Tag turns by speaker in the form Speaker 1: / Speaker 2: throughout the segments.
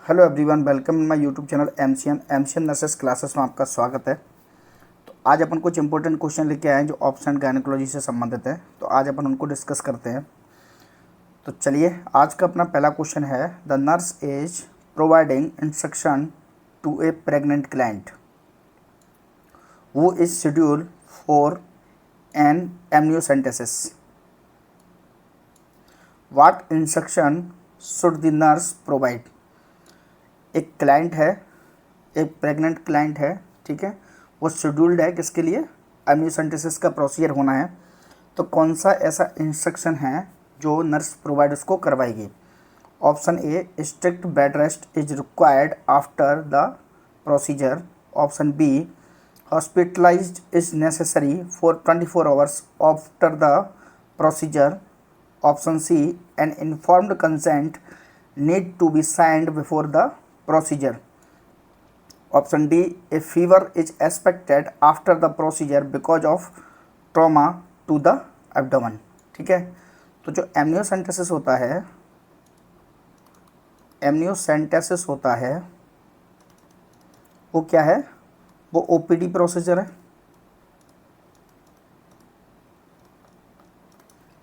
Speaker 1: Hello everyone, welcome in my YouTube channel MCN nurses classes में आपका स्वागत है। तो आज अपन कुछ इंपॉर्टेंट क्वेश्चन लेके आए हैं जो ऑब्स एंड गायनेकोलॉजी से संबंधित है। तो आज अपन उनको डिस्कस करते हैं। तो चलिए, आज का अपना पहला क्वेश्चन है, the nurse is providing instruction to a pregnant client who is scheduled for an amniocentesis. What instruction should the nurse provide. एक क्लाइंट है, एक प्रेग्नेंट क्लाइंट है, ठीक है, वो शेड्यूल्ड है किसके लिए, एमनियोसेंटेसिस का प्रोसीजर होना है। तो कौन सा ऐसा इंस्ट्रक्शन है जो नर्स प्रोवाइड उसको करवाएगी। Option A, strict bed rest is required after the procedure. Option B, hospitalized is necessary for 24 hours after the procedure. Option C, an informed consent need to be signed before the procedure. Option D, a fever is expected after the procedure because of trauma to the abdomen. ठीक है, तो जो amniocentesis होता है वो क्या है, वो ओपीडी प्रोसीजर है।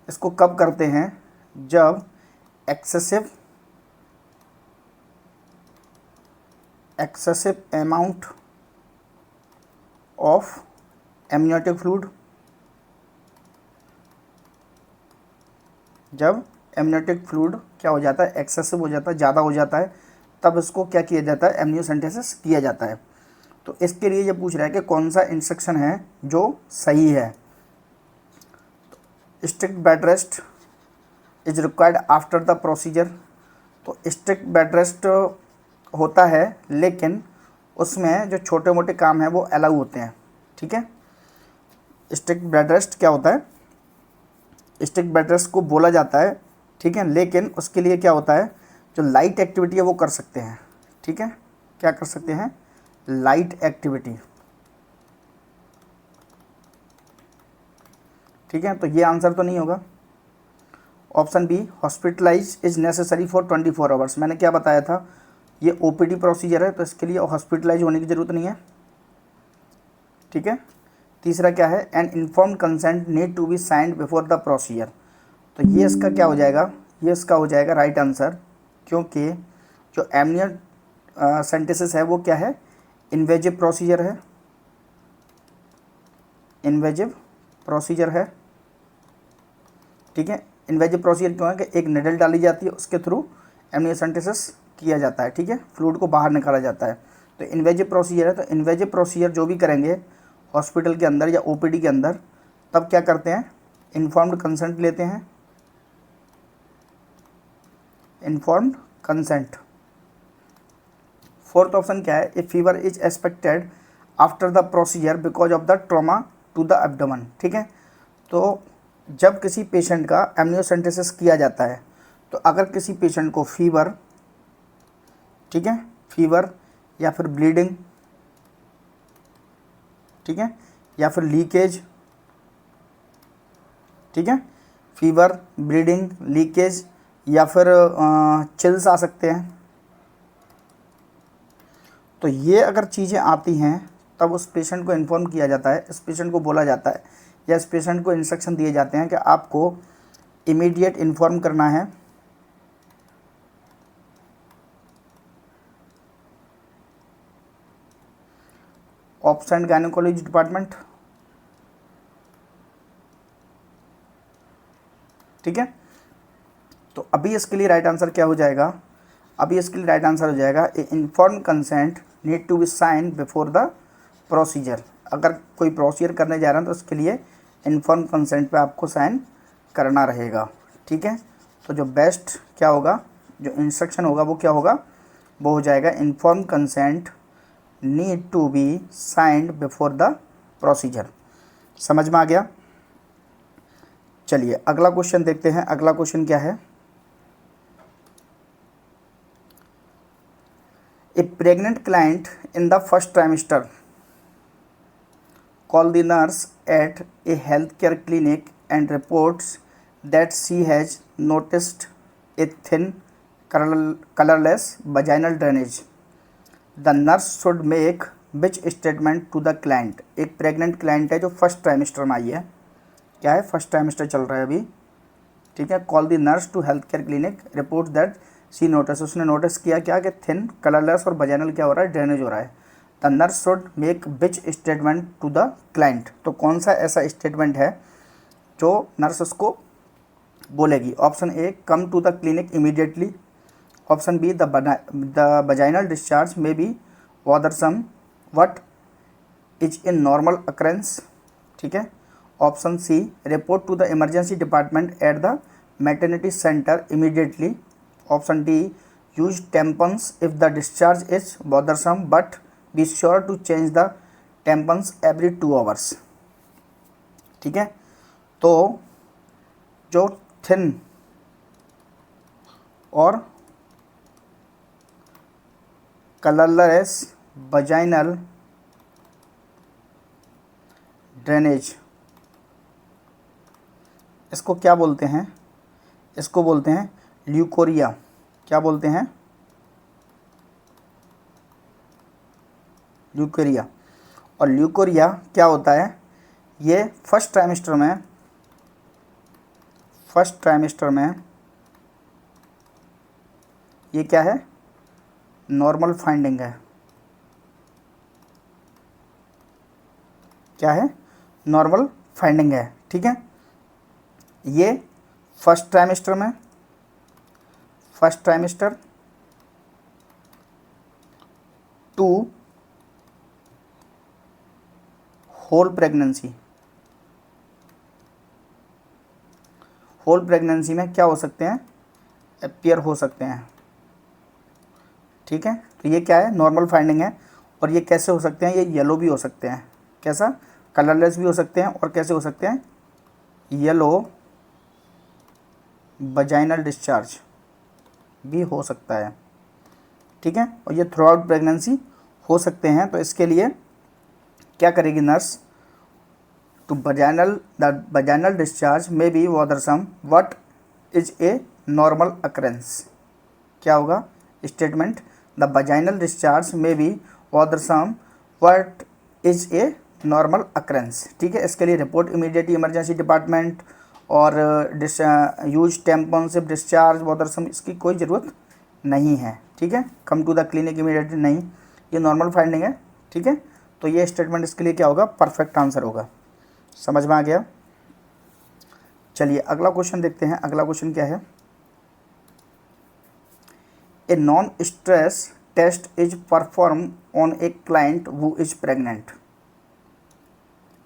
Speaker 1: इसको कब करते हैं, जब excessive amount of amniotic fluid, जब एमनियोटिक फ्लूइड क्या हो जाता है, एक्सेसिव हो जाता है, ज़्यादा हो जाता है, तब इसको क्या किया जाता है, एमनियोसेंटेसिस किया जाता है। तो इसके लिए ये पूछ रहा है कि कौन सा इंस्ट्रक्शन है जो सही है। Strict bed rest is required after the procedure. तो स्ट्रिक्ट बेड रेस्ट होता है, लेकिन उसमें जो छोटे मोटे काम हैं वो अलाउ होते हैं। ठीक है, स्ट्रिक्ट बेड रेस्ट क्या होता है, स्ट्रिक्ट बेड रेस्ट को बोला जाता है, ठीक है, लेकिन उसके लिए क्या होता है, जो लाइट एक्टिविटी है वो कर सकते हैं। ठीक है, क्या कर सकते हैं, लाइट एक्टिविटी। ठीक है, तो ये आंसर तो नहीं होगा। Option B, hospitalize is necessary for 24 hours. मैंने क्या बताया था, ये ओपीडी प्रोसीजर है, तो इसके लिए हॉस्पिटलाइज होने की ज़रूरत नहीं है। ठीक है, तीसरा क्या है, an informed consent need to be signed before the procedure. तो ये इसका क्या हो जाएगा, ये इसका हो जाएगा राइट आंसर, क्योंकि जो एमनियोसेंटेसिस है वो क्या है, इन्वेजिव प्रोसीजर है। इन्वेजिव प्रोसीजर है, ठीक है। इन्वेजिव प्रोसीजर क्यों है कि एक निडल डाली जाती है, उसके थ्रू एमनियोसेंटेसिस किया जाता है। ठीक है, फ्लूइड को बाहर निकाला जाता है, तो इन्वेजिव प्रोसीजर है। तो इन्वेजिव प्रोसीजर जो भी करेंगे हॉस्पिटल के अंदर या ओपीडी के अंदर, तब क्या करते हैं, इन्फॉर्म्ड कंसेंट लेते हैं। Informed consent. फोर्थ ऑप्शन क्या है, a fever is expected after the procedure because of the trauma to the abdomen. ठीक है, तो जब किसी पेशेंट का एमनियोसेंटेसिस किया जाता है, तो अगर किसी पेशेंट को फीवर, ठीक है, फीवर या फिर ब्लीडिंग, ठीक है, या फिर लीकेज, ठीक है, फीवर, ब्लीडिंग, लीकेज या फिर चिल्स आ सकते हैं। तो ये अगर चीज़ें आती हैं, तब उस पेशेंट को इन्फॉर्म किया जाता है, इस पेशेंट को बोला जाता है या इस पेशेंट को इंस्ट्रक्शन दिए जाते हैं कि आपको इमीडिएट इन्फॉर्म करना है ऑब्स एंड गायनेकोलॉजी डिपार्टमेंट। ठीक है, तो अभी इसके लिए राइट आंसर क्या हो जाएगा, अभी इसके लिए राइट आंसर हो जाएगा, a inform consent need to be sign before the procedure. अगर कोई प्रोसीजर करने जा रहे हैं तो उसके लिए इन्फॉर्म कंसेंट पे आपको साइन करना रहेगा। ठीक है, तो जो बेस्ट क्या होगा, जो इंस्ट्रक्शन होगा वो क्या होगा, वो हो जाएगा inform consent need to be signed before the procedure. समझ में आ गया। चलिए अगला क्वेश्चन देखते हैं। अगला क्वेश्चन क्या है, a pregnant client in the first trimester call the nurse at a health care clinic and reports that she has noticed a thin colourless vaginal drainage, the nurse should make which statement to the client. एक pregnant client है जो first trimester में आई है, क्या है, first trimester चल रहा है अभी, ठीक है। Call the nurse to health care clinic, report that she notice, उसने नोटिस किया क्या कि थिन कलरलेस और वजाइनल क्या हो रहा है, ड्रेनेज हो रहा है। The nurse should make which statement to the client, तो कौन सा ऐसा स्टेटमेंट है जो नर्स उसको बोलेगी। Option A, come to the clinic immediately. Option B, the vaginal discharge may be bothersome, what is in normal occurrence, ठीक है। Option C, report to the emergency department at the maternity centre immediately. Option D, use tampons if the discharge is bothersome but be sure to change the tampons every 2 hours, ठीक है। तो जो thin और colourless vaginal drainage, इसको क्या बोलते हैं, इसको बोलते हैं ल्यूकोरिया। क्या बोलते हैं, ल्यूकोरिया। और ल्यूकोरिया क्या होता है, ये फर्स्ट ट्राइमेस्टर में ये क्या है, नॉर्मल फाइंडिंग है, क्या है, नॉर्मल फाइंडिंग है, ठीक है। ये first trimester to whole pregnancy में क्या हो सकते हैं, अपीयर हो सकते हैं, ठीक है। तो ये क्या है, नॉर्मल फाइंडिंग है। और ये कैसे हो सकते हैं, ये येलो भी हो सकते हैं, कैसा, कलरलेस भी हो सकते हैं, और कैसे हो सकते हैं, येलो वजाइनल डिस्चार्ज भी हो सकता है, ठीक है। और ये थ्रू आउट प्रेगनेंसी हो सकते हैं। तो इसके लिए क्या करेगी nurse, to vaginal discharge may be bothersome, what is a normal occurrence, क्या होगा statement, the vaginal discharge may be bothersome, what is a normal occurrence, ठीक है। इसके लिए रिपोर्ट इमीडिएटली इमरजेंसी डिपार्टमेंट, और यूज टेम्पन से डिस्चार्ज बॉदरसम, इसकी कोई ज़रूरत नहीं है, ठीक है। Come to the clinic immediately नहीं, ये नॉर्मल फाइंडिंग है, ठीक है। तो ये स्टेटमेंट इसके लिए क्या होगा, परफेक्ट आंसर होगा। समझ में आ गया। चलिए अगला क्वेश्चन देखते हैं। अगला क्वेश्चन क्या है, a non stress test is perform on a client who is pregnant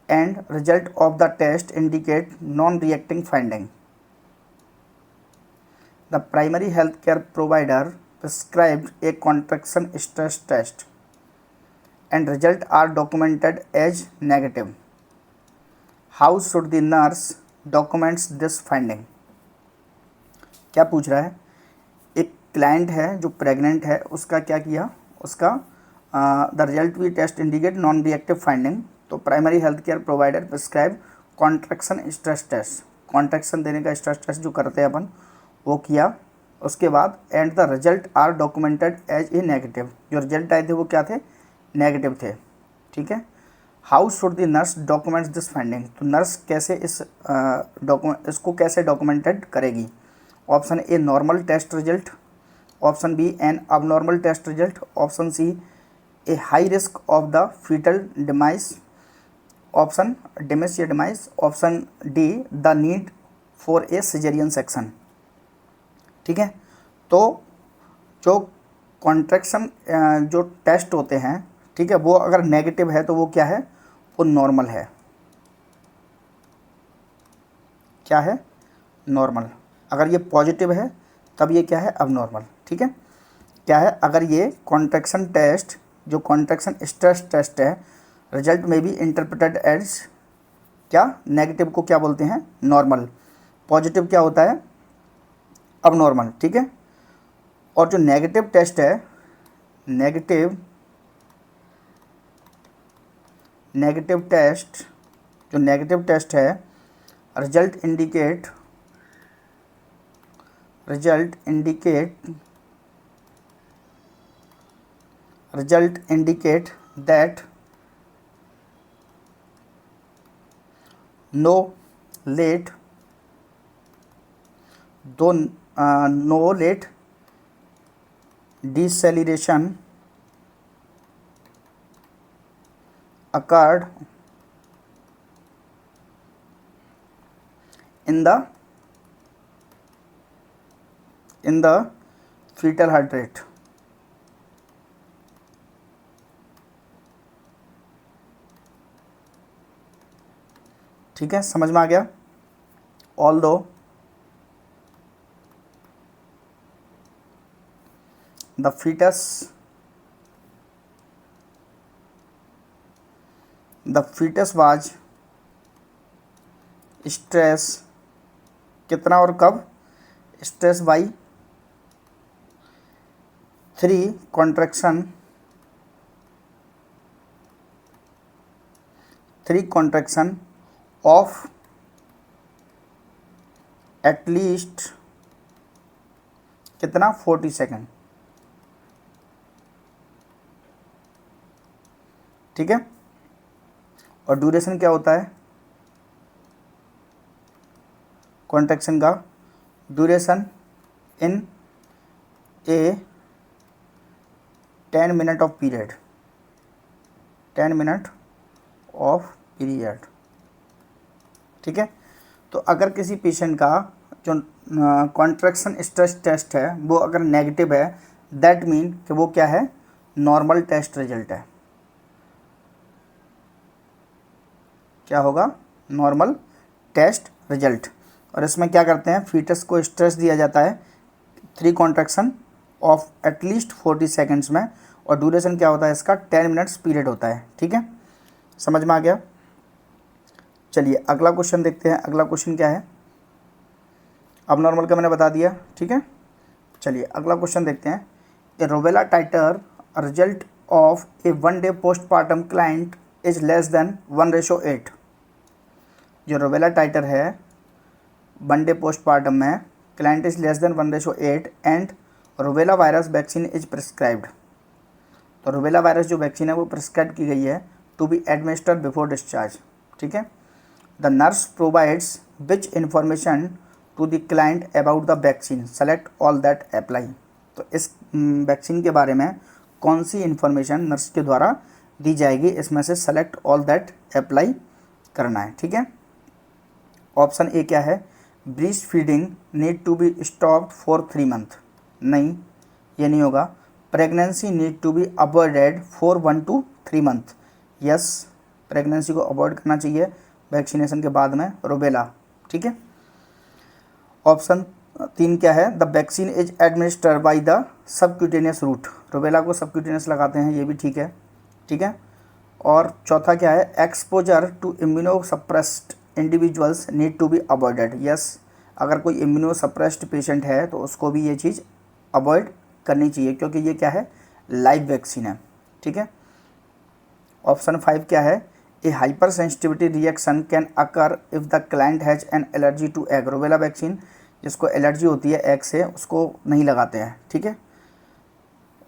Speaker 1: and result of the test indicate non-reacting finding. The primary health care provider prescribed a contraction stress test and result are documented as negative. How should the nurse documents this finding? क्या पूछ रहा है, एक client है जो pregnant है, उसका क्या किया, उसका the result we test indicate non reactive finding. तो primary health care provider prescribe contraction stress test, contraction देने का स्ट्रेस टेस्ट जो करते हैं अपन, वो किया। उसके बाद and the result are documented as a negative, जो रिजल्ट आए थे वो क्या थे, नेगेटिव थे, ठीक है। How should the nurse documents this finding, तो नर्स कैसे इसको कैसे डॉक्यूमेंटेड करेगी। Option A, normal test result. Option B, an abnormal test result. Option C, a high risk of the foetal demise, option damage या demise. Option D, the need for a caesarean section, ठीक है। तो जो contraction जो test होते हैं, ठीक है, वो अगर नेगेटिव है तो वो क्या है, वो नॉर्मल है, क्या है, नॉर्मल। अगर ये पॉजिटिव है तब ये क्या है, अब नॉर्मल, ठीक है। क्या है, अगर ये कॉन्ट्रैक्शन टेस्ट जो कॉन्ट्रैक्शन स्ट्रेस टेस्ट है, रिजल्ट में भी इंटरप्रेटेड एज क्या, नेगेटिव को क्या बोलते हैं, नॉर्मल। पॉजिटिव क्या होता है, अब नॉर्मल, ठीक है। और जो नेगेटिव टेस्ट है, नेगेटिव टेस्ट है, result indicate result indicate that no late no late deceleration occurred in the fetal heart rate। ठीक है, समझ में आ गया। Although the fetus was stress, कितना और कब, stress by 3 contraction of at least कितना 40 सेकेंड। ठीक है, और ड्यूरेशन क्या होता है कॉन्ट्रैक्शन का, duration in A 10 minute of period, 10 minute of period. ठीक है, तो अगर किसी पेशेंट का जो कॉन्ट्रैक्शन स्ट्रेस टेस्ट है वो अगर नेगेटिव है, दैट मीन कि वो क्या है, नॉर्मल टेस्ट रिजल्ट है। क्या होगा, नॉर्मल टेस्ट रिजल्ट। और इसमें क्या करते हैं, फीटस को स्ट्रेस दिया जाता है 3 कॉन्ट्रैक्शन ऑफ एटलीस्ट 40 सेकेंड्स में, और ड्यूरेशन क्या होता है इसका, 10 मिनट्स पीरियड होता है। ठीक है, समझ में आ गया। चलिए अगला क्वेश्चन देखते हैं। अगला क्वेश्चन क्या है, अब नॉर्मल का मैंने बता दिया। ठीक है, चलिए अगला क्वेश्चन देखते हैं। A rubella titre result of a 1 day postmortem client is less than 1:8। जो रूबेला टाइटर है 1 डे पोस्टमार्टम में, client is less than 1:8 and rubella virus vaccine is prescribed. तो रूबेला वायरस जो वैक्सीन है वो प्रिस्क्राइब की गई है to be administered before discharge. ठीक है, the nurse provides which information to the client about the vaccine, select all that apply. तो इस वैक्सीन के बारे में कौन सी इन्फॉर्मेशन नर्स के द्वारा दी जाएगी, इसमें से सेलेक्ट ऑल दैट अप्लाई करना है। ठीक है, ऑप्शन ए क्या है, breastfeeding need to be stopped for 3 month, नहीं ये नहीं होगा। Pregnancy need to be avoided for 1 to 3 month, yes pregnancy को अवॉइड करना चाहिए वैक्सीनेशन के बाद में रूबेला। ठीक है, ऑप्शन 3 क्या है, the vaccine is administered by the subcutaneous route, rubella को सबक्यूटेनियस लगाते हैं, ये भी ठीक है। ठीक है, और चौथा क्या है, exposure to immunosuppressed individuals need to be avoided, yes अगर कोई इम्यूनो सप्रेस्ड पेशेंट है तो उसको भी ये चीज़ अवॉइड करनी चाहिए, क्योंकि ये क्या है, लाइव वैक्सीन है। ठीक है, ऑप्शन 5 क्या है, a hypersensitivity reaction can occur if the client has an allergy to egg, rubella vaccine जिसको एलर्जी होती है एग से उसको नहीं लगाते हैं। ठीक है,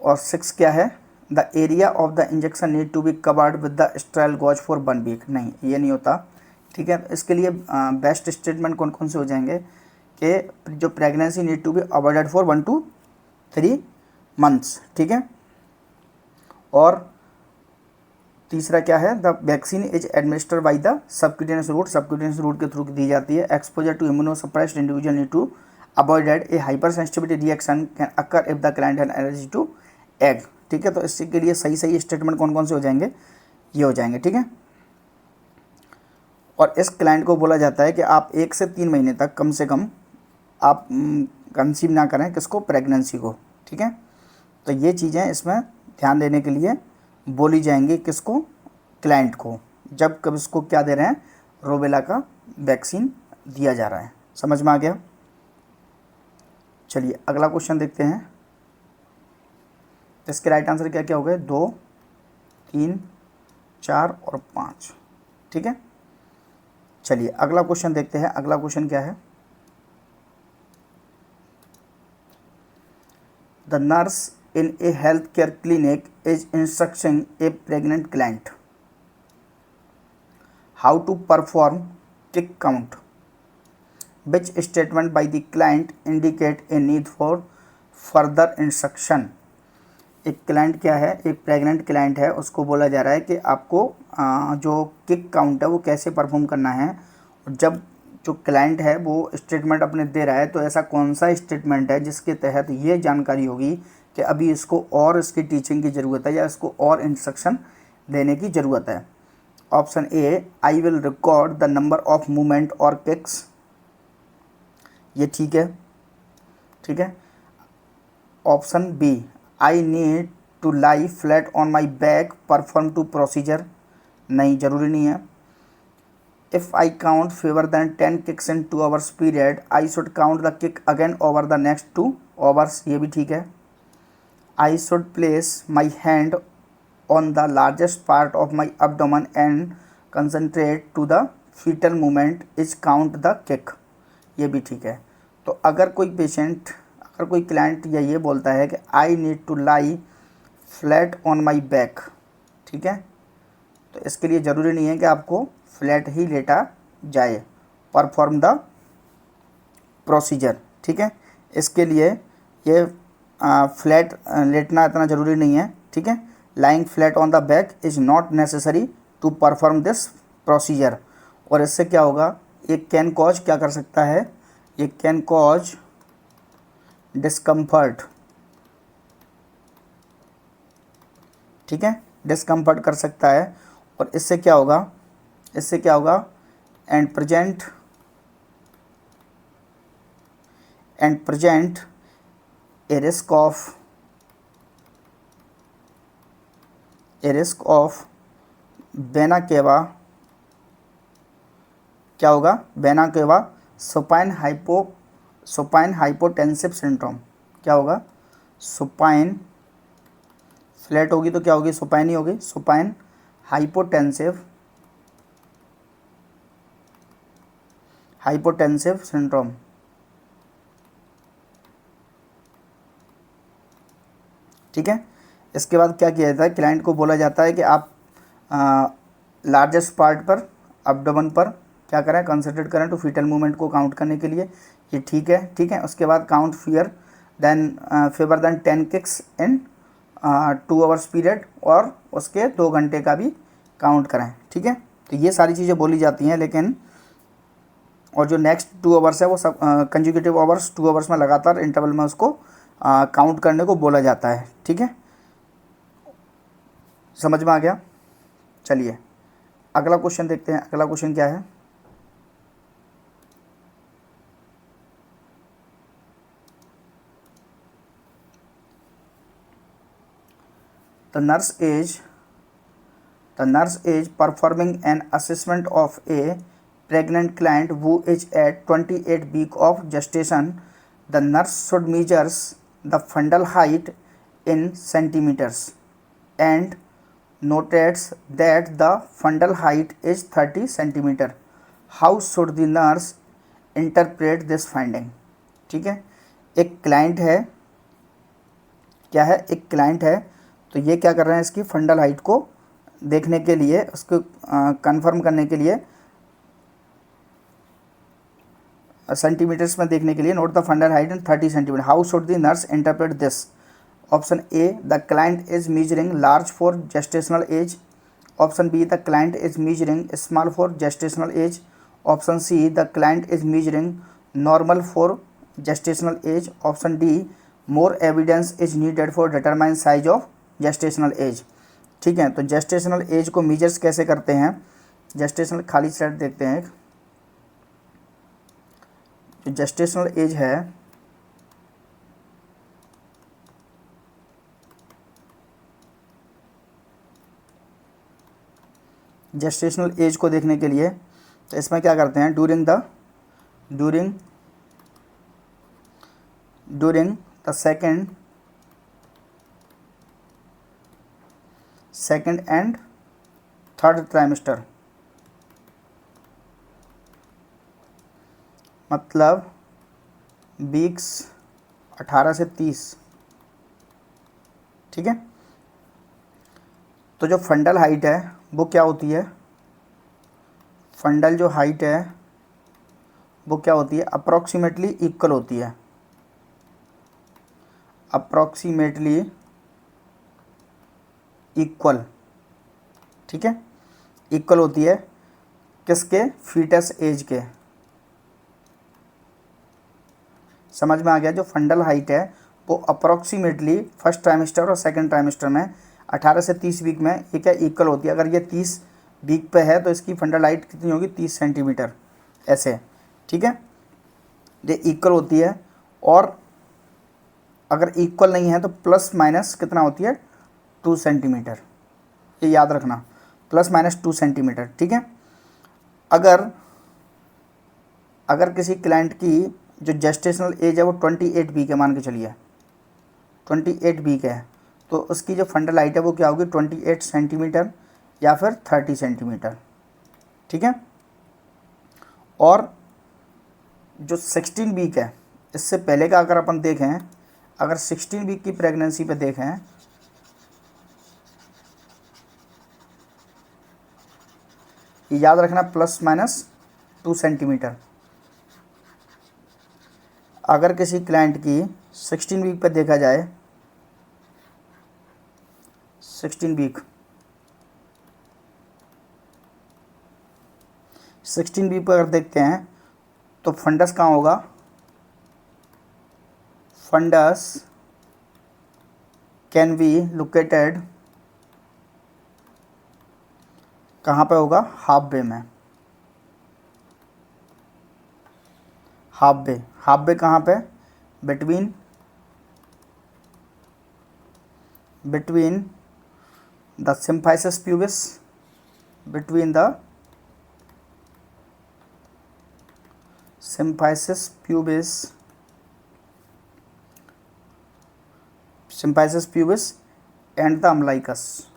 Speaker 1: और 6 क्या है, the area of the injection need to be covered with the sterile gauze for 1 week, नहीं ये नहीं होता। ठीक है, इसके लिए बेस्ट स्टेटमेंट कौन कौन से हो जाएंगे कि जो pregnancy need to be avoided for 1 to 3 months. ठीक है, और तीसरा क्या है, the vaccine is administered by the subcutaneous route, subcutaneous route के थ्रू दी जाती है। Exposure to immunosuppressed individual need to avoided a hypersensitivity reaction can occur if the client has allergy to egg. ठीक है, तो इसके लिए सही सही स्टेटमेंट कौन कौन से हो जाएंगे, ये हो जाएंगे। ठीक है, और इस क्लाइंट को बोला जाता है कि आप 1 से 3 महीने तक कम से कम आप कंसीव ना करें, किसको, प्रेगनेंसी को। ठीक है, तो ये चीज़ें इसमें ध्यान देने के लिए बोली जाएंगी, किसको, क्लाइंट को, जब कब इसको क्या दे रहे हैं, रूबेला का वैक्सीन दिया जा रहा है। समझ में आ गया। चलिए अगला क्वेश्चन देखते हैं। इसके राइट आंसर क्या क्या हो गए, 2, 3, 4 और 5। ठीक है, चलिए अगला क्वेश्चन देखते हैं। अगला क्वेश्चन क्या है, the nurse in a healthcare clinic is instructing a pregnant client how to perform kick count. Which statement by the client indicate a need for further instruction? एक क्लाइंट क्या है, एक प्रेग्नेंट क्लाइंट है, उसको बोला जा रहा है कि आपको जो किक काउंट है वो कैसे परफॉर्म करना है। जब जो क्लाइंट है वो स्टेटमेंट अपने दे रहा है तो ऐसा कौन सा स्टेटमेंट है जिसके तहत ये जानकारी होगी कि अभी इसको और इसकी टीचिंग की ज़रूरत है या इसको और इंस्ट्रक्शन देने की ज़रूरत है। Option A, I will record the number of movement और किक्स, ये ठीक है, ठीक है। Option B, I need to lie flat on my back perform to procedure, नहीं, ज़रूरी नहीं है। If I count fewer than 10 kicks in 2 hours period I should count the kick again over the next 2 hours, ये भी ठीक है। I should place my hand on the largest part of my abdomen and concentrate to the fetal movement is count the kick, ये भी ठीक है। तो अगर कोई क्लाइंट या ये बोलता है कि I need to lie flat on my back, ठीक है, तो इसके लिए ज़रूरी नहीं है कि आपको फ्लैट ही लेटा जाए, परफॉर्म द प्रोसीजर, ठीक है। इसके लिए ये फ्लैट लेटना इतना ज़रूरी नहीं है, ठीक है। Lying flat on the back is not necessary to perform this procedure. और इससे क्या होगा, ये कैन कॉज क्या कर सकता है, ये कैन कॉज डिस्कम्फर्ट, ठीक है, डिस्कम्फर्ट कर सकता है। और इससे क्या होगा, and present A risk of vena cava, क्या होगा, vena cava supine hypotensive syndrome, क्या होगा, सुपाइन, फ्लैट होगी तो क्या होगी, सुपाइन ही होगी, सुपाइन हाइपोटेंसिव सिंड्रोम, ठीक है। इसके बाद क्या किया जाता है, क्लाइंट को बोला जाता है कि आप लार्जेस्ट पार्ट पर, एब्डोमेन पर क्या करें, कंसंट्रेट करें टू फीटल मूवमेंट को काउंट करने के लिए, ये ठीक है, ठीक है। उसके बाद count fewer than 10 kicks in 2 hours period, और उसके 2 घंटे का भी काउंट करें, ठीक है। तो ये सारी चीज़ें बोली जाती हैं, लेकिन और जो नेक्स्ट 2 आवर्स है वो सब कंजिक्यूटिव आवर्स, 2 आवर्स में लगातार इंटरवल में उसको काउंट करने को बोला जाता है, ठीक है। समझ में आ गया? चलिए अगला क्वेश्चन देखते हैं। अगला क्वेश्चन क्या है, The nurse is performing an assessment of a pregnant client who is at 28 week of gestation. The nurse should measures the fundal height in centimeters and notates that the fundal height is 30 centimeter. How should the nurse interpret this finding? ठीक है, एक client है, क्या है, एक client है, तो ये क्या कर रहे हैं, इसकी फंडल हाइट को देखने के लिए, उसको कंफर्म करने के लिए, सेंटीमीटर्स में देखने के लिए, note the fundal height in 30 centimetre. How should the nurse interpret this? Option A, the client is measuring large for gestational age. Option B, the client is measuring small for gestational age. Option C, the client is measuring normal for gestational age. Option D, more evidence is needed for determine size of gestational age. ठीक है, तो gestational age को measures कैसे करते हैं, gestational, खाली slide देखते हैं। जो जेस्टेशनल एज है, जेस्टेशनल एज को देखने के लिए तो इसमें क्या करते हैं, during the second and third trimester, मतलब वीक्स 18 से 30, ठीक है। तो जो फंडल हाइट है वो क्या होती है, फंडल जो हाइट है वो क्या होती है, अप्रॉक्सीमेटली इक्वल होती है, अप्रॉक्सीमेटली इक्वल, ठीक है, इक्वल होती है किसके, फीटस एज के। समझ में आ गया। जो फंडल हाइट है वो अप्रॉक्सीमेटली फर्स्ट ट्राइमेस्टर और सेकंड ट्राइमेस्टर में 18 से 30 वीक में ये क्या इक्वल होती है। अगर ये 30 वीक पे है तो इसकी फंडल हाइट कितनी होगी, 30 सेंटीमीटर ऐसे, ठीक है, ये इक्वल होती है। और अगर इक्वल नहीं है तो प्लस माइनस कितना होती है, 2 सेंटीमीटर, ये याद रखना, प्लस माइनस 2 सेंटीमीटर, ठीक है। अगर किसी क्लाइंट की जो जेस्टेशनल एज है वो 28 वीक है, मान के चलिए 28 वीक है, तो उसकी जो फंडल हाइट है वो क्या होगी, 28 सेंटीमीटर या फिर 30 सेंटीमीटर, ठीक है। और जो 16 वीक है, इससे पहले का अगर अपन देखें, अगर 16 वीक की प्रेगनेंसी पे देखें, ये याद रखना, प्लस माइनस 2 सेंटीमीटर। अगर किसी क्लाइंट की 16 वीक पे देखा जाए, 16 वीक 16 वीक पर अगर देखते हैं तो फंडस कहाँ होगा, फंडस कैन बी लोकेटेड कहाँ पे होगा, हाफ बे में। हाफ बे, हाफ बे कहाँ पे, between the symphysis pubis, between the symphysis pubis and the umbilicus,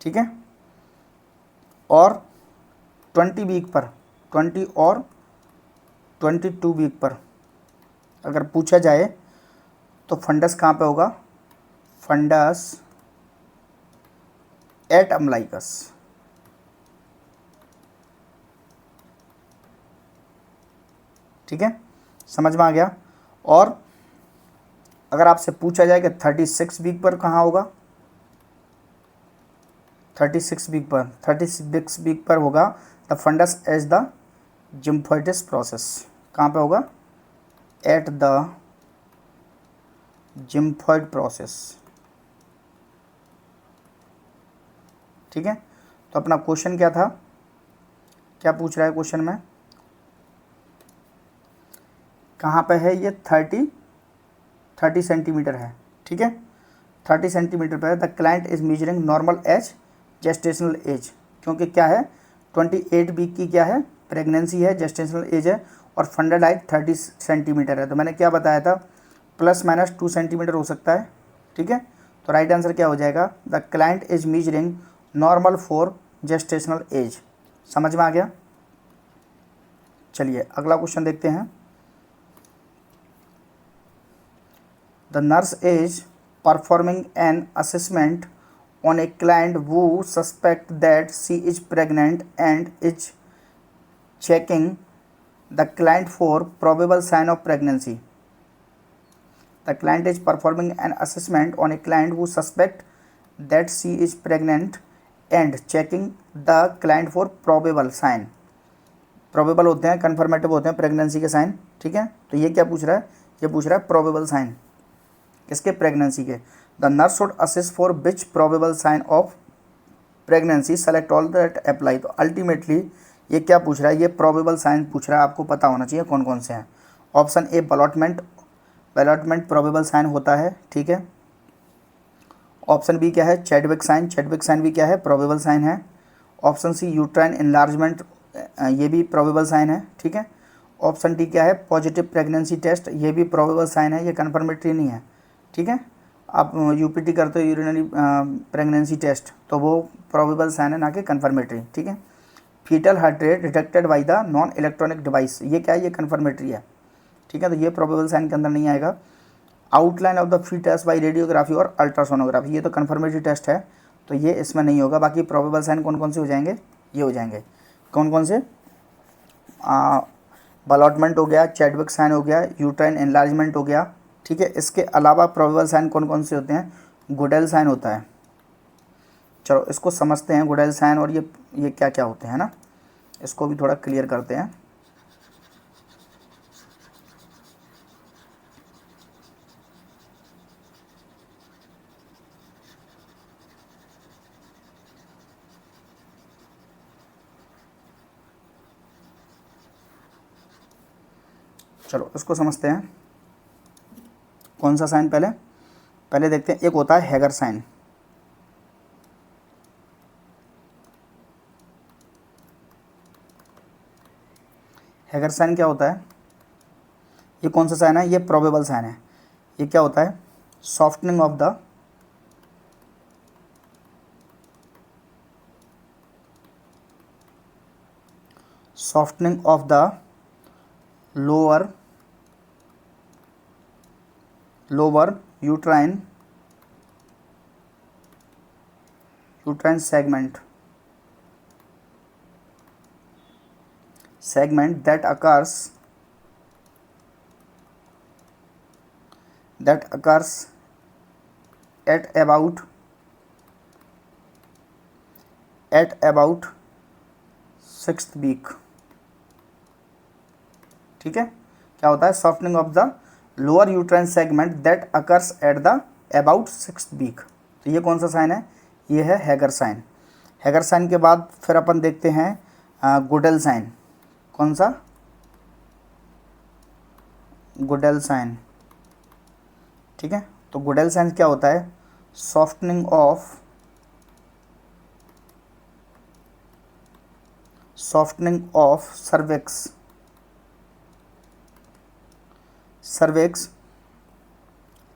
Speaker 1: ठीक है। और 20 वीक पर, 20 और 22 वीक पर अगर पूछा जाए तो फंडस कहाँ पे होगा, फंडस एट अम्लाइकस, ठीक है, समझ में आ गया। और अगर आपसे पूछा जाए कि 36 वीक पर कहाँ होगा, 36 वीक पर होगा द फंडस एज द जिम्फोइटिस प्रोसेस, कहाँ पे होगा, एट द जिम्फोइड प्रोसेस, ठीक है। तो अपना क्वेश्चन क्या था, क्या पूछ रहा है क्वेश्चन में, कहाँ पे है ये, 30 सेंटीमीटर है, ठीक है, 30 सेंटीमीटर पर the client is measuring normal age gestational age, क्योंकि क्या है 28 वीक की क्या है, प्रेगनेंसी है, जेस्टेशनल एज है, और फंडल हाइट 30 सेंटीमीटर है। तो मैंने क्या बताया था, प्लस माइनस 2 सेंटीमीटर हो सकता है, ठीक है। तो राइट आंसर क्या हो जाएगा, the client is measuring normal for gestational as. समझ में आ गया। चलिए अगला क्वेश्चन देखते हैं। The nurse is performing an assessment on a client who suspect that she is pregnant and is checking the client for probable sign of pregnancy. The client is performing an assessment on a client who suspect that she is pregnant and checking the client for probable sign. probable होते हैं, confirmative होते हैं pregnancy के sign, ठीक है। तो ये क्या पूछ रहा है, ये पूछ रहा है probable sign किसके, प्रेगनेंसी के। The nurse should assess for which probable sign of pregnancy select all that apply. तो अल्टीमेटली ये क्या पूछ रहा है, ये प्रोबेबल साइन पूछ रहा है, आपको पता होना चाहिए कौन कौन से हैं। Option A ballottement probable sign होता है, ठीक है। ऑप्शन बी क्या है, चैडविक साइन भी क्या है, प्रोबेबल साइन है। ऑप्शन सी यूट्राइन इनलार्जमेंट, ये भी प्रोबेबल साइन है, ठीक है। ऑप्शन डी क्या है, पॉजिटिव प्रेगनेंसी टेस्ट, ये भी प्रोबेबल साइन है, ये कन्फर्मेटरी नहीं है, ठीक है। आप यूपीटी करते हो यूरिनरी प्रेगनेंसी टेस्ट, तो वो प्रोबेबल साइन है, ना कि कन्फर्मेटरी, ठीक है। Fetal heart rate detected by the non electronic device, ये क्या है, ये कन्फर्मेटरी है, ठीक है, तो ये प्रोबेबल साइन के अंदर नहीं आएगा। Outline of the fetus by radiography और अल्ट्रासोनोग्राफी, ये तो कन्फर्मेटरी टेस्ट है, तो ये इसमें नहीं होगा। बाकी प्रोबेबल साइन कौन कौन से हो जाएंगे, ये हो जाएंगे, कौन कौन से, बलॉटमेंट हो गया, चैडविक साइन हो गया, यूट्राइन एनलार्जमेंट हो गया, ठीक है। इसके अलावा प्रोबेबल साइन कौन कौन से होते हैं, गुडेल साइन होता है। चलो इसको समझते हैं, गुडेल साइन और ये क्या क्या होते हैं ना, इसको भी थोड़ा क्लियर करते हैं। चलो इसको समझते हैं, कौन सा साइन, पहले पहले देखते हैं। एक होता है हैगर साइन, हैगर साइन क्या होता है, ये कौन सा साइन है, ये प्रोबेबल साइन है। ये क्या होता है, softening of the lower uterine segment that occurs at about 6th week, ठीक है। क्या होता है, softening of the lower uterine segment that occurs at the about 6th week, तो ये कौन सा साइन है, ये है हैगर साइन। हैगर साइन के बाद फिर अपन देखते हैं गुडेल साइन, कौन सा, गुडेल साइन, ठीक है। तो गुडेल साइन क्या होता है, softening of cervix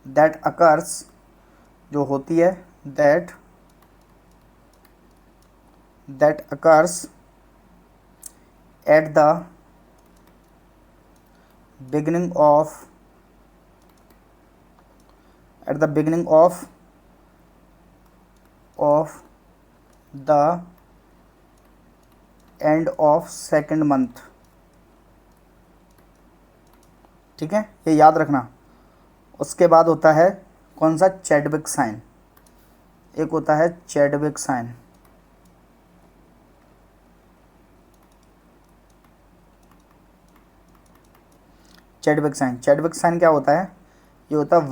Speaker 1: that occurs, जो होती है, that occurs at the beginning of the end of second month, ठीक है, ये याद रखना। उसके बाद होता है कौन सा, चैडविक साइन, एक होता है चैडविक साइन, चैडविक साइन क्या होता है, ये होता है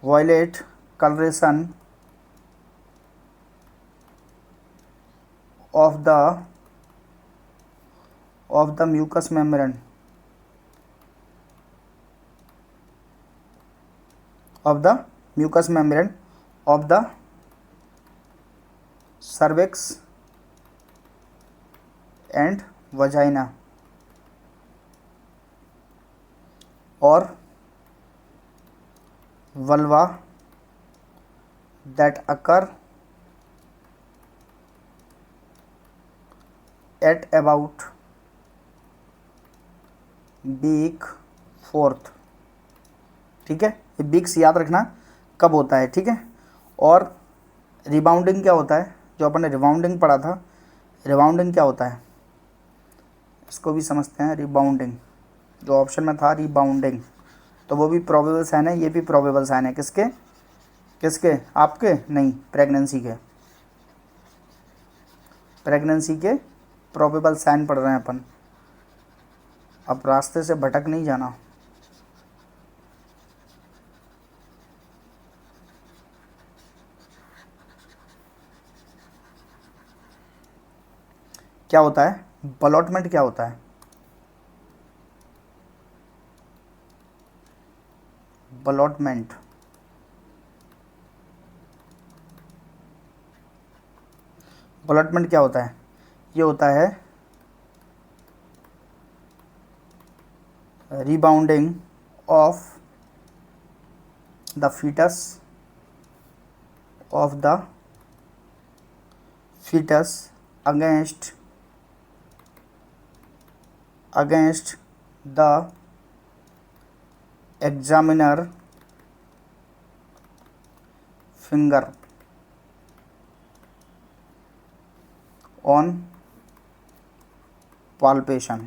Speaker 1: violet coloration of the mucous membrane of the mucous membrane of the cervix and vagina, or vulva that occur at about week 4th, ठीक है। ये बिक्स याद रखना कब होता है, ठीक है। और रिबाउंडिंग क्या होता है, जो अपन ने रिबाउंडिंग पढ़ा था, रिबाउंडिंग क्या होता है, इसको भी समझते हैं। रिबाउंडिंग जो ऑप्शन में था, रिबाउंडिंग, तो वो भी प्रोबेबल साइन है, ये भी प्रोबेबल साइन है। किसके आपके नहीं, प्रेगनेंसी के प्रोबेबल साइन पढ़ रहे हैं अपन। अब रास्ते से भटक नहीं जाना। क्या होता है, बलॉटमेंट क्या होता है, बलॉटमेंट क्या होता है, ये होता है rebounding of the fetus against the examiner finger on palpation।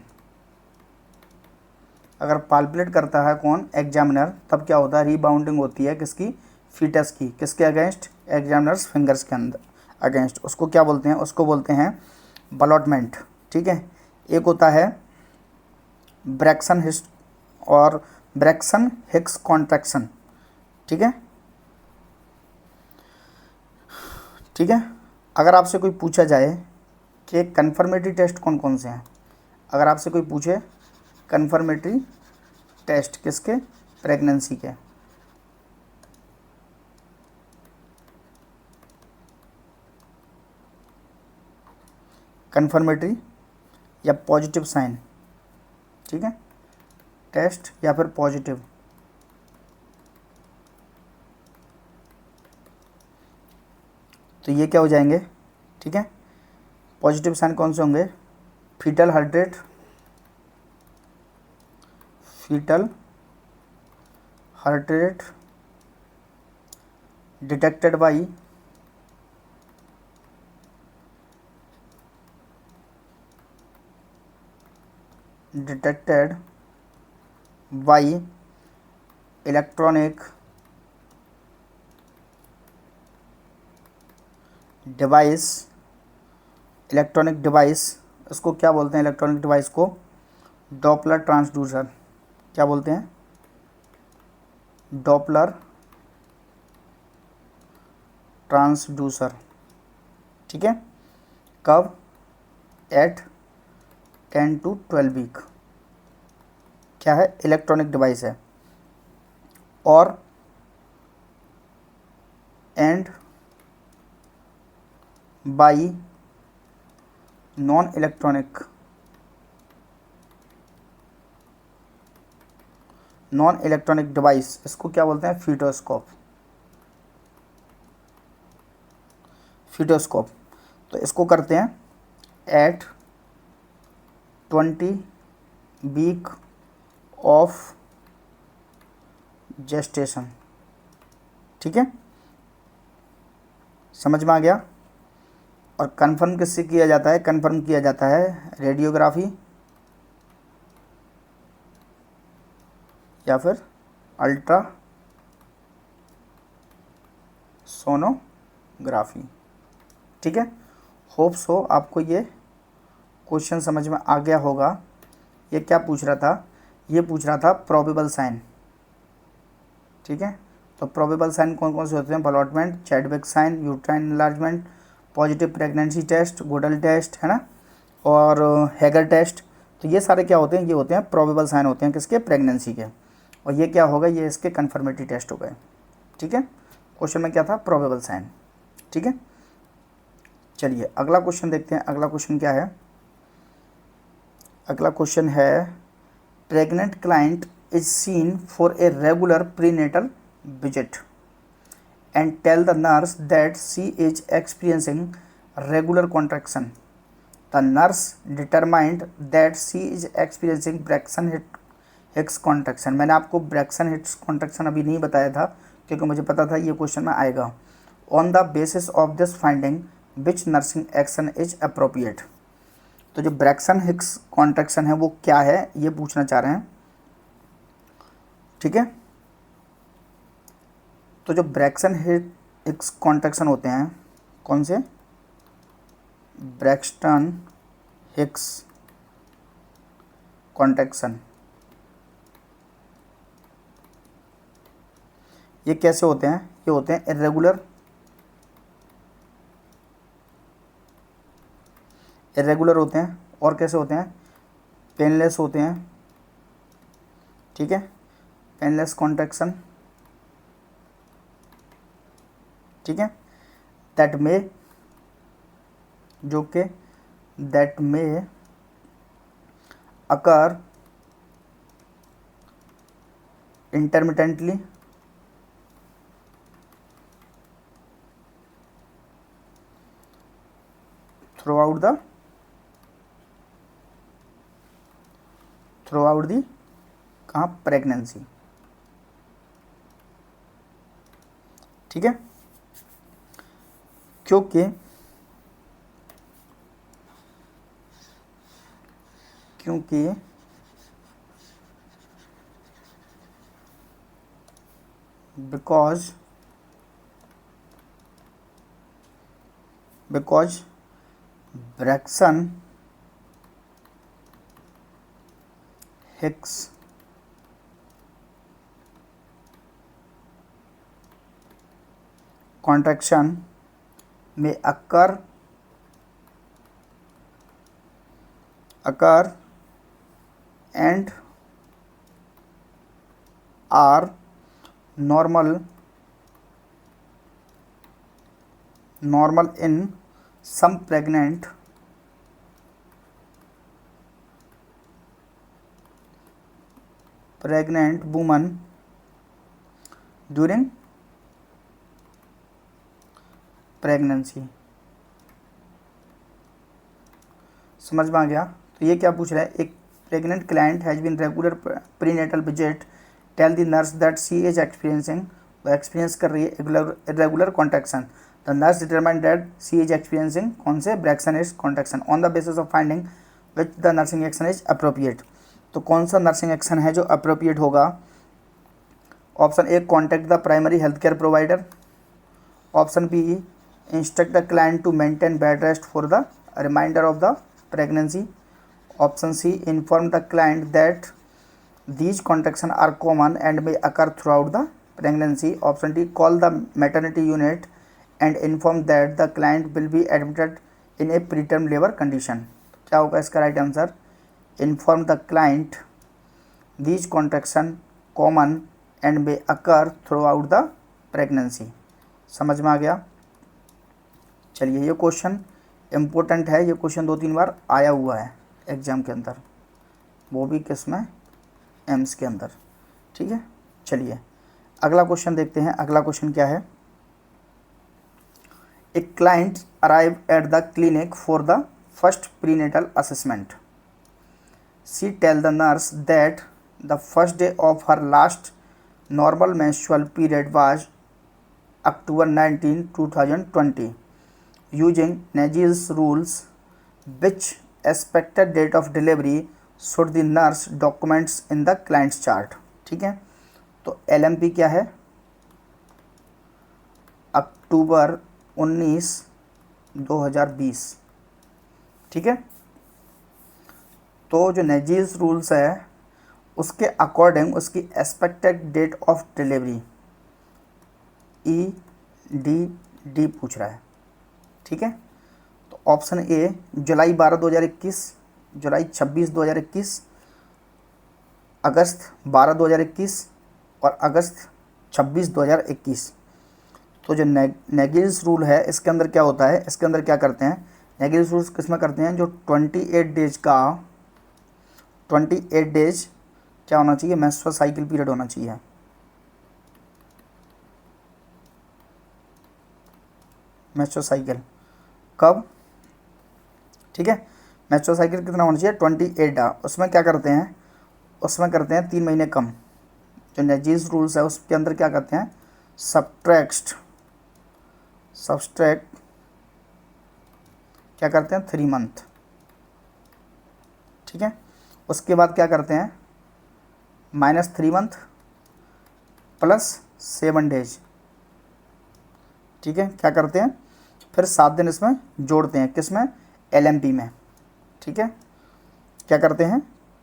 Speaker 1: अगर पाल्पुलेट करता है कौन, एग्जामिनर, तब क्या होता है, रीबाउंडिंग होती है किसकी, फीटस की, किसके अगेंस्ट, एग्जामिनर्स फिंगर्स के अंदर अगेंस्ट। उसको क्या बोलते हैं, उसको बोलते हैं बलॉटमेंट। ठीक है, एक होता है ब्रैक्सन हिक्स और ब्रैक्सन हिक्स कॉन्ट्रैक्शन। ठीक है, ठीक है। अगर आपसे कोई पूछा जाए कि कन्फर्मेटरी टेस्ट कौन कौन से हैं, अगर आपसे कोई पूछे कन्फर्मेटरी टेस्ट किसके, प्रेगनेंसी के, कन्फर्मेटरी या पॉजिटिव साइन, ठीक है, टेस्ट या फिर पॉजिटिव, तो ये क्या हो जाएंगे, ठीक है। पॉजिटिव साइन कौन से होंगे, fetal heart rate, fetal heart rate detected by electronic device, इसको क्या बोलते हैं, इलेक्ट्रॉनिक डिवाइस को डॉपलर ट्रांसड्यूसर, क्या बोलते हैं, डॉपलर ट्रांसड्यूसर। ठीक है, कब, एट 10 to 12 वीक, क्या है, इलेक्ट्रॉनिक डिवाइस है। और and by non electronic device, इसको क्या बोलते हैं, फीटोस्कोप। तो इसको करते हैं एट 20 वीक ऑफ जेस्टेशन। ठीक है, समझ में आ गया। और कंफर्म किससे किया जाता है, कंफर्म किया जाता है रेडियोग्राफी या फिर अल्ट्रा सोनोग्राफी। ठीक है, होप सो आपको ये क्वेश्चन समझ में आ गया होगा। ये क्या पूछ रहा था, ये पूछ रहा था प्रोबेबल साइन। ठीक है, तो प्रोबेबल साइन कौन कौन से होते हैं, ballottement, Chadwick sign, uterine enlargement, positive pregnancy test, Goodell test, है ना, और हैगर टेस्ट। तो ये सारे क्या होते हैं, ये होते हैं प्रोबेबल साइन होते हैं किसके, प्रेगनेंसी के। और ये क्या होगा, ये इसके कन्फर्मेटरी टेस्ट हो गए। ठीक है, क्वेश्चन में क्या था, प्रोबेबल साइन। ठीक है, चलिए अगला क्वेश्चन देखते हैं। अगला क्वेश्चन क्या है, अगला क्वेश्चन है pregnant client is seen for a regular prenatal visit and tell the nurse that she is experiencing regular contraction. The nurse determined that she is experiencing Braxton Hicks contraction. मैंने आपको Braxton Hicks contraction अभी नहीं बताया था क्योंकि मुझे पता था ये क्वेश्चन में आएगा। On the basis of this finding, which nursing action is appropriate? तो जो Braxton Hicks contraction है वो क्या है, ये पूछना चाह रहे हैं। ठीक है, तो जो ब्रैक्सन हिक्स कॉन्ट्रैक्शन होते हैं, कौन से, ब्रैक्सटन हिक्स कॉन्ट्रैक्शन, ये कैसे होते हैं, ये होते हैं इरेगुलर होते हैं। और कैसे होते हैं, पेनलेस होते हैं। ठीक है, पेनलेस कॉन्ट्रैक्शन। ठीक है, that may occur intermittently throughout the कहाँ, प्रेगनेंसी। ठीक है, क्योंकि because Braxton Hicks contraction may occur and are normal in some pregnant women during pregnancy. समझ में आ गया। तो ये क्या पूछ रहा है, एक pregnant client has been regular prenatal visit, tell the nurse that she is experiencing, वो एक्सपीरियंस कर रही है irregular contraction. The nurse determine that she is experiencing कौन से, Braxton contraction, on the basis of finding which the nursing action is appropriate. तो कौन सा nursing action है जो अप्रोप्रिएट होगा। Option A, contact the primary health care provider. Option B, instruct the client to maintain bed rest for the remainder of the pregnancy. Option C, inform the client that these contractions are common and may occur throughout the pregnancy. Option D, call the maternity unit and inform that the client will be admitted in a preterm labor condition. क्या होगा इसका right answer, inform the client these contractions common and may occur throughout the pregnancy। समझ में आ गया। चलिए, ये question important है, ये क्वेश्चन 2-3 बार आया हुआ है एग्जाम के अंदर, वो भी किस में, एम्स के अंदर। ठीक है, चलिए अगला क्वेश्चन देखते हैं। अगला क्वेश्चन क्या है, a client arrive at the clinic for the first prenatal assessment. She tell the nurse that the first day of her last normal menstrual period was October 19, 2020. Using Naegele's rules, which expected date of delivery should the nurse documents in the client's chart। ठीक है, तो LMP क्या है, अक्टूबर 19, 2020। ठीक है, तो जो Naegele's rules है उसके अकॉर्डिंग उसकी expected date of delivery EDD पूछ रहा है। ठीक है, तो ऑप्शन ए, जुलाई 12, 2021, जुलाई 26, 2021, अगस्त 12, 2021 और अगस्त 26, 2021। तो जो नेगेल्स रूल है इसके अंदर क्या होता है, इसके अंदर क्या करते हैं, नेगेल्स रूल्स किस में करते हैं, जो 28 डेज का 28 डेज क्या होना चाहिए, मेंस्ट्रुअल साइकिल पीरियड होना चाहिए। मेंस्ट्रुअल साइकिल कब, ठीक है, मेंस्ट्रुअल साइकिल कितना होना चाहिए, 28 उसमें क्या करते हैं, उसमें करते हैं 3 महीने कम। जो नेगेल्स रूल्स है उसके अंदर क्या करते हैं, सब्सट्रैक्ट क्या करते हैं, 3 मंथ। ठीक है, उसके बाद क्या करते हैं, -3 मंथ +7 डेज। ठीक है, क्या करते हैं, फिर 7 दिन इसमें जोड़ते हैं, किस में, LMP में। ठीक है, क्या करते हैं,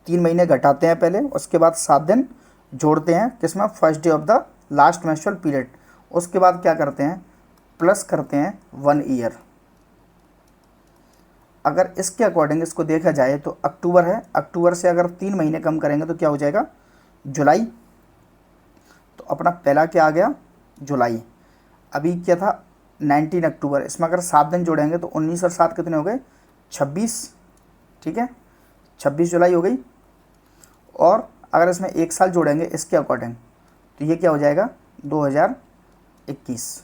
Speaker 1: 3 महीने घटाते हैं पहले, उसके बाद 7 दिन जोड़ते हैं, किस में, first day of the last menstrual period. उसके बाद क्या करते हैं, प्लस करते हैं 1 ईयर। अगर इसके अकॉर्डिंग इसको देखा जाए तो अक्टूबर है, अक्टूबर से अगर 3 महीने कम करेंगे तो क्या हो जाएगा, जुलाई। तो अपना पहला क्या आ गया, जुलाई। अभी क्या था 19 अक्टूबर, इसमें अगर 7 दिन जोड़ेंगे तो 19 और 7 कितने हो गए, 26। ठीक है, 26 जुलाई हो गई। और अगर इसमें 1 साल जोड़ेंगे इसके अकॉर्डिंग तो ये क्या हो जाएगा, 2021।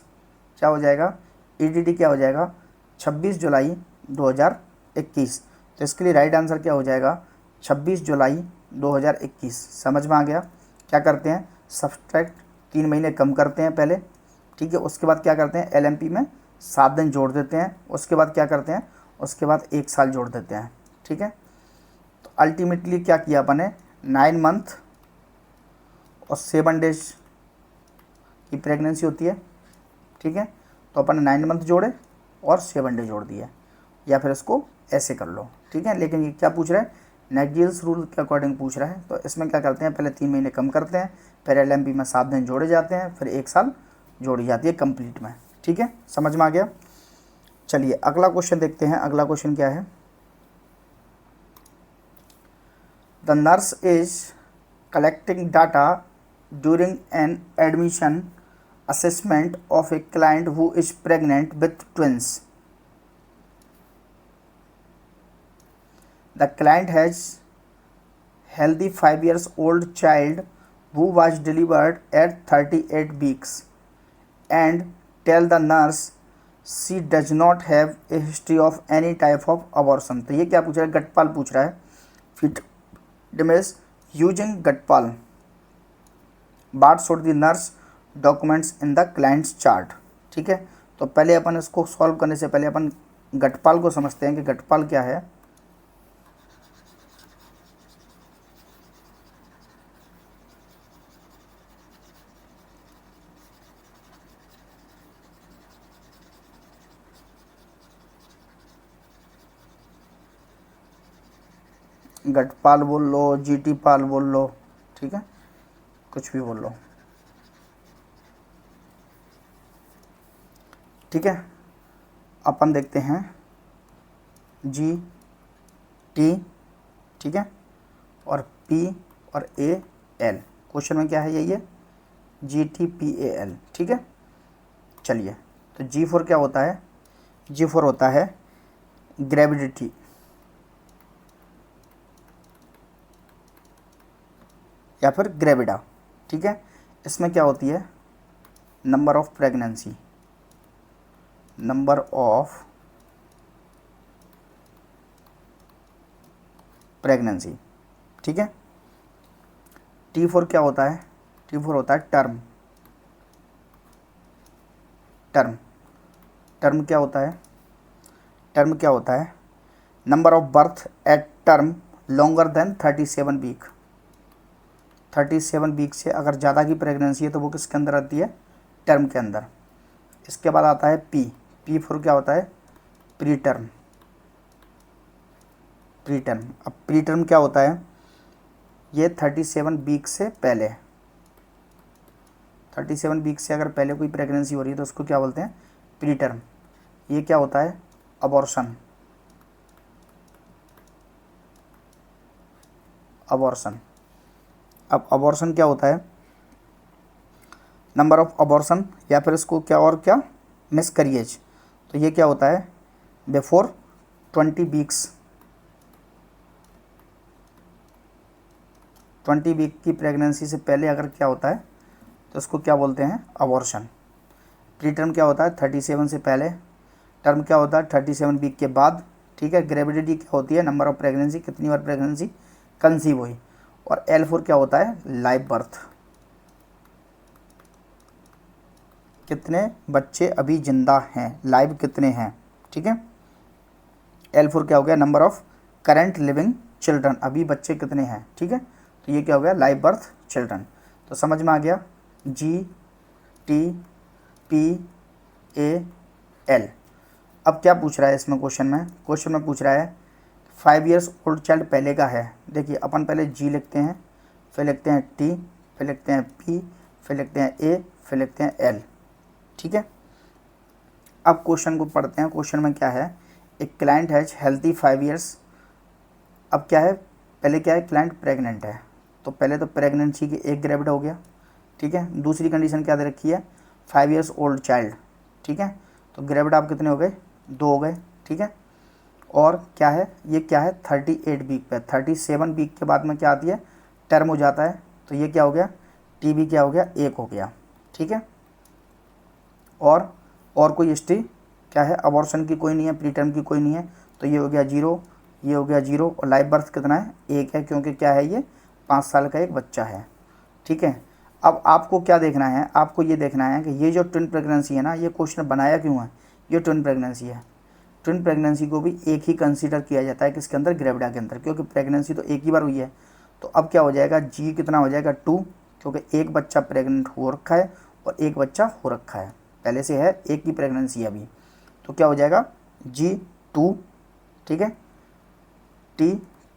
Speaker 1: क्या हो जाएगा, EDD क्या हो जाएगा, 26 जुलाई 2021। 2021। तो इसके लिए राइट आंसर क्या हो जाएगा 26 जुलाई 2021। समझ में आ गया। क्या करते हैं, सब्सट्रैक्ट 3 महीने कम करते हैं पहले, ठीक है। उसके बाद क्या करते हैं, एलएमपी में 7 दिन जोड़ देते हैं। उसके बाद क्या करते हैं, उसके बाद 1 साल जोड़ देते हैं, ठीक है। तो अल्टीमेटली क्या किया अपन ने, 9 मंथ और 7 डेज की प्रेगनेंसी होती है, ठीक है। तो अपन ने 9 मंथ जोड़े और 7 डे जोड़ दिए, या फिर इसको ऐसे कर लो, ठीक है। लेकिन ये क्या पूछ रहा है, नेगेल्स रूल के अकॉर्डिंग पूछ रहा है। तो इसमें क्या करते हैं, पहले 3 महीने कम करते हैं, फिर एलएमपी में 7 दिन जोड़े जाते हैं, फिर 1 साल जोड़ी जाती है कंप्लीट में, ठीक है। समझ में आ गया। चलिए अगला क्वेश्चन देखते हैं। अगला क्वेश्चन क्या है, the nurse is collecting data during an admission assessment of a client who is pregnant with twins. The client has healthy 5 years old child who was delivered at 38 weeks and tell the nurse she does not have a history of any type of abortion. तो ये क्या पूछ रहा है, गटपाल पूछ रहा है। Fit डिमेस using गटपाल बाट should the nurse documents in the clients chart, ठीक है। तो पहले अपन इसको सॉल्व करने से पहले अपन गटपाल को समझते हैं कि गटपाल क्या है। गटपाल बोल लो, जीटी पाल बोल लो, ठीक है, कुछ भी बोल लो, ठीक है। अपन देखते हैं जी टी, ठीक है, और पी और ए एल। क्वेश्चन में क्या है, यही है G T P A L, ठीक है। चलिए तो G4 क्या होता है, G4 होता है ग्रेविडिटी, या फिर ग्रेविडा, ठीक है। इसमें क्या होती है, number of pregnancy, number of pregnancy, ठीक है। T4 क्या होता है, T4 होता है टर्म, टर्म, टर्म क्या होता है, टर्म क्या होता है, number of birth at term longer than 37 week. 37 week से अगर ज़्यादा की प्रेगनेंसी है तो वो किसके अंदर आती है, टर्म के अंदर। इसके बाद आता है P4 क्या होता है, प्री टर्म, प्री टर्म। अब प्री टर्म क्या होता है, ये 37 वीक से पहले, 37 वीक से अगर पहले कोई प्रेगनेंसी हो रही है तो उसको क्या बोलते हैं, प्री टर्म। ये क्या होता है, अबॉर्शन, अबॉर्शन। अब अबॉर्शन क्या होता है, नंबर ऑफ अबॉर्शन, या फिर इसको क्या और क्या, मिसकैरेज। तो ये क्या होता है, बिफोर 20 वीक्स, 20 वीक की प्रेगनेंसी से पहले अगर क्या होता है तो उसको क्या बोलते हैं, अबॉर्शन। प्री टर्म क्या होता है, 37 से पहले। टर्म क्या होता है, 37 वीक के बाद, ठीक है। ग्रेविडिटी क्या होती है, नंबर ऑफ प्रेगनेंसी, कितनी बार प्रेगनेंसी कंसीव हुई। और L4 क्या होता है, लाइव बर्थ, कितने बच्चे अभी जिंदा हैं, लाइव कितने हैं, ठीक है। L4 क्या हो गया, number of current living children, अभी बच्चे कितने हैं, ठीक है। तो ये क्या हो गया, लाइव बर्थ चिल्ड्रन। तो समझ में आ गया, G T P A L। अब क्या पूछ रहा है इसमें क्वेश्चन में, क्वेश्चन में पूछ रहा है 5 ईयर्स ओल्ड चाइल्ड पहले का है। देखिए अपन पहले G लिखते हैं, फिर लिखते हैं T, फिर लिखते हैं P, फिर लिखते हैं A, फिर लिखते हैं L, ठीक है। अब क्वेश्चन को पढ़ते हैं। क्वेश्चन में क्या है, एक क्लाइंट हैज हेल्थी 5 ईयर्स। अब क्या है, पहले क्या है, क्लाइंट प्रेग्नेंट है, तो पहले तो प्रेगनेंसी की एक ग्रेविड हो गया, ठीक है। दूसरी कंडीशन क्या दे रखी है, 5 ईयर्स ओल्ड चाइल्ड, ठीक है। तो ग्रेविड आप कितने हो गए, 2 हो गए, ठीक है। और क्या है, ये क्या है, 38 वीक पे, 37 वीक के बाद में क्या आती है, टर्म हो जाता है। तो ये क्या हो गया, टीबी क्या हो गया, 1 हो गया, ठीक है। और कोई हिस्ट्री क्या है, अबॉर्शन की कोई नहीं है, प्री टर्म की कोई नहीं है, तो ये हो गया 0, ये हो गया 0 और लाइव बर्थ कितना है 1 है, क्योंकि क्या है ये 5 साल का एक बच्चा है। ठीक है, अब आपको क्या देखना है, आपको ये देखना है कि ये जो ट्विन प्रेगनेंसी है ना, ये क्वेश्चन बनाया क्यों है, ये ट्विन प्रेगनेंसी है। ट्विन प्रेगनेंसी को भी एक ही कंसीडर किया जाता है किसके अंदर, ग्रेविडा के अंदर, क्योंकि प्रेगनेंसी तो एक ही बार हुई है। तो अब क्या हो जाएगा, जी कितना हो जाएगा 2, क्योंकि एक बच्चा प्रेग्नेंट हो रखा है और एक बच्चा हो रखा है, पहले से है, एक ही प्रेगनेंसी है अभी। तो क्या हो जाएगा G2, ठीक है। टी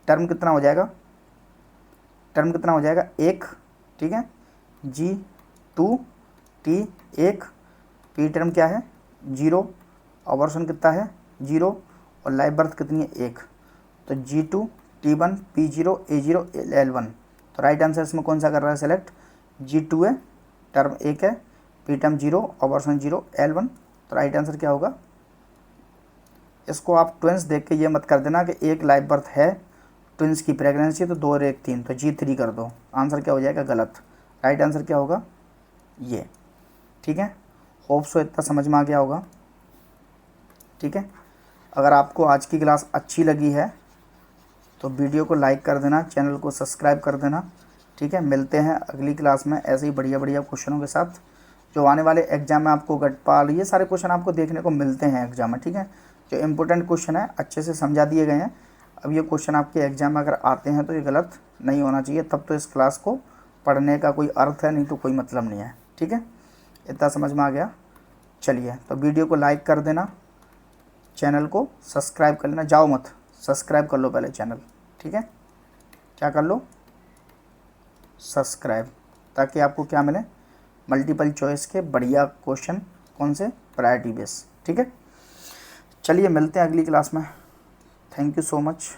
Speaker 1: टर्म कितना हो जाएगा, टर्म कितना हो जाएगा 1, ठीक है। G2 T 1, पी टर्म क्या है 0, अबॉर्शन कितना है 0 और लाइव बर्थ कितनी है 1। तो G2 T1 P0 A0 L1। तो राइट आंसर इसमें कौन सा कर रहा है सेलेक्ट, G2 है, टर्म 1 है, पी टर्म 0, अबॉर्शन 0, L1। तो राइट आंसर क्या होगा। इसको आप ट्विंस देख के ये मत कर देना कि एक लाइव बर्थ है, ट्विंस की प्रेगनेंसी तो 2 और 1 3, तो G3 कर दो, आंसर क्या हो जाएगा गलत। राइट आंसर क्या होगा ये, ठीक है। होप सो इतना समझ में आ गया होगा, ठीक है। अगर आपको आज की क्लास अच्छी लगी है तो वीडियो को लाइक कर देना, चैनल को सब्सक्राइब कर देना, ठीक है। मिलते हैं अगली क्लास में ऐसे ही बढ़िया बढ़िया क्वेश्चनों के साथ। जो आने वाले एग्जाम में आपको गटपाल ये सारे क्वेश्चन आपको देखने को मिलते हैं एग्जाम में, ठीक है। जो इम्पोर्टेंट क्वेश्चन है अच्छे से समझा दिए गए हैं। अब ये क्वेश्चन आपके एग्जाम में अगर आते हैं तो ये गलत नहीं होना चाहिए, तब तो इस क्लास को पढ़ने का कोई अर्थ है, नहीं तो कोई मतलब नहीं है, ठीक है। इतना समझ में आ गया। चलिए, तो वीडियो को लाइक कर देना, चैनल को सब्सक्राइब कर लेना, जाओ मत, सब्सक्राइब कर लो पहले चैनल, ठीक है। क्या कर लो, सब्सक्राइब, ताकि आपको क्या मिले, मल्टीपल चॉइस के बढ़िया क्वेश्चन, कौन से, प्रायोरिटी बेस, ठीक है। चलिए मिलते हैं अगली क्लास में। Thank you so much.